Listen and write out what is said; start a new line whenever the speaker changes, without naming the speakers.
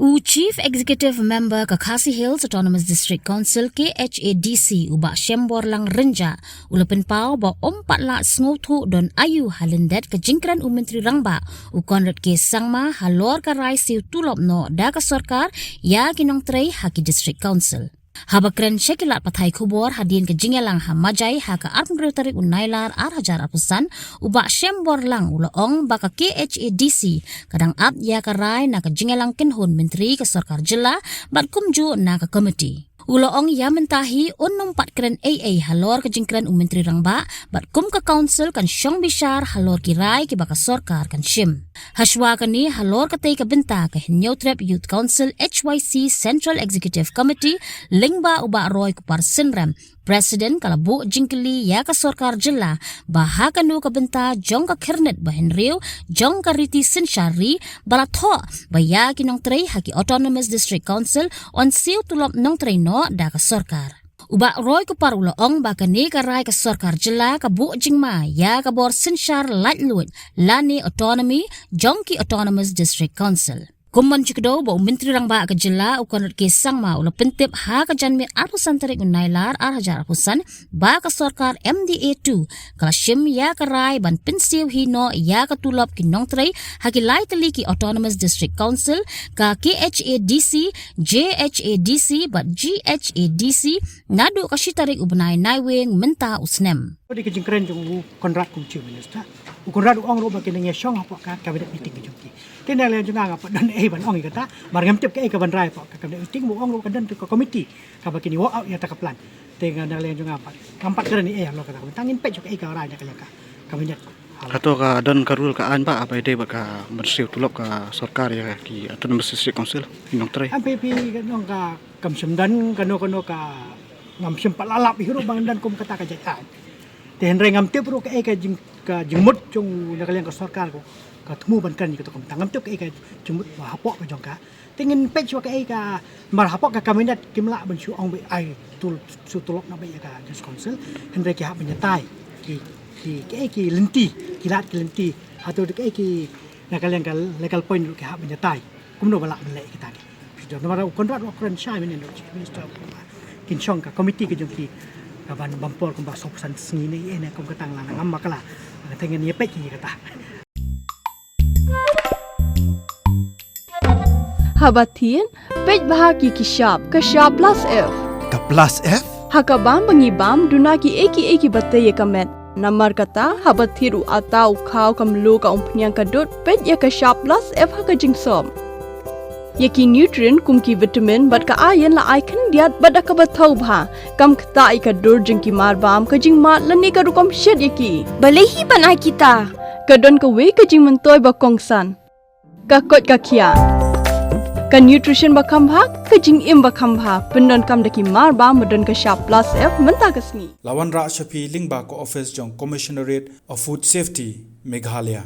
Chief Executive Member Kakasi Hills Autonomous District Council KHADC ubak Shembor lang renja ulapen pau ba 4 lak sngotu don ayu halendet ke jingkran Menteri Rangba ukonrat ke sangma halor ka rai siu tulop no da ka sarkar ya kinong trei haki District Council. Habakran syakilat pathai kubor hadin ke jingelang hamajai haka arpun tarik unailar hajar apusan ubak Shembor lang ulaong baka KHADC kadang ap ya karai na ke jingelang kenhun menteri ke sarkar jela bat kumju na ke komiti. Ulaong ya mentahi unnompat keren AA halor ke jingkran Menteri Rangba bat kum ke council kan syong bishar halor kirai ke baka sarkar kan shim. Haswa kani halor katay ke benta ke Hinyotrep Youth Council HYC Central Executive Committee lingba uba roy kupar sinrem Presiden kalabu jingkeli ya ka sarkar jela baha kanu ka benta jong ka kernet bahin riu jong ka riti sinsyari balatho baya kinong trei haki Autonomous District Council on siu tulop nong trei no da ka sarkar. Ubak roy kupar ulaong bakani karai ka sarkar jela ka bu jingma ya ka bor sinsyar latlut lani autonomy jong ki Autonomous District Council. Kumman cikdo ba Menteri Rangba ke jela ukonat ke sangma ula pentip ha ka janmir arpusan tarik unailar hajar apusan ba ka sarkar MDA2 kala shim ya karai ban pensiu hino ya ka tulop kinong trei haki lai tali ki Autonomous District Council ka KHADC JHADC bat GHADC nadu ka shitarik ubnai naiwing menta usnem.
Di kejengkeren jong konrad kumcu minista. Konrad ong ro bakin nge syong apa ka kabinet meeting jongki. Kena le jong ngapa dan ban ong kata margam tip ke ban rai apa kabinet meeting ong ro kadan ke komiti ka bakin walk out ya ta kaplan. Tenga dan le jong ngapa. Kampat keren ni lo kata tangin pe jok ka rai ka kabinet.
Atau ka don karul ka an ba apa ide baka mersiu tulop ka sarkar ya ki Autonomous District Council inong tre.
Ampe pi kanong ka kamsemdan kano ka ngam sempat lalap hiru bang dan kum kata ka jajan. Tehen rengam tip ro ka jengmut jong nakalian ka sarkar ko ka temu bankan ni ka kum tangam tip ka jengmut wa hapok ka jong ka tengin pej wa ka mar hapok ka kabinet kimla ban su ong ai tul su tulop na ba ka District Council henre ki ha penyatai ki lenti kilat ki lenti atau ki nakalian ka legal point ki ha penyatai kum no bala melek kita ni sudah nomor kontrak wa kren syai men no minister kin syong ka komiti ke jong ki kaban bampor kumba sopsan sini ene kum katang lanang amma kala tengen ye pek ni kata
Habatin pej bahaki ki shop plus F
ka plus F
hakabam bangi bam dunaki eki bataye kamet namar kata habathiru atau khau kamlu ka umpnyang kadut pej ya ka shop plus F haka jingsom Yaki nutrient kumki vitamin bat ka ayan la icon diat bat ka bathau bha kam khta ka dur jingki mar bam ka jing mat lani ka rukom shed yaki balehi banai kita ka don ka we ka jing mentoy ba kongsan ka kot ka khia ka nutrition ba kham bha ka jing im ba kham bha pendon kam daki mar bam modon ka sharp plus F menta ka sngi
lawan ra shapi lingba ko office jong commissionerate of food safety Meghalaya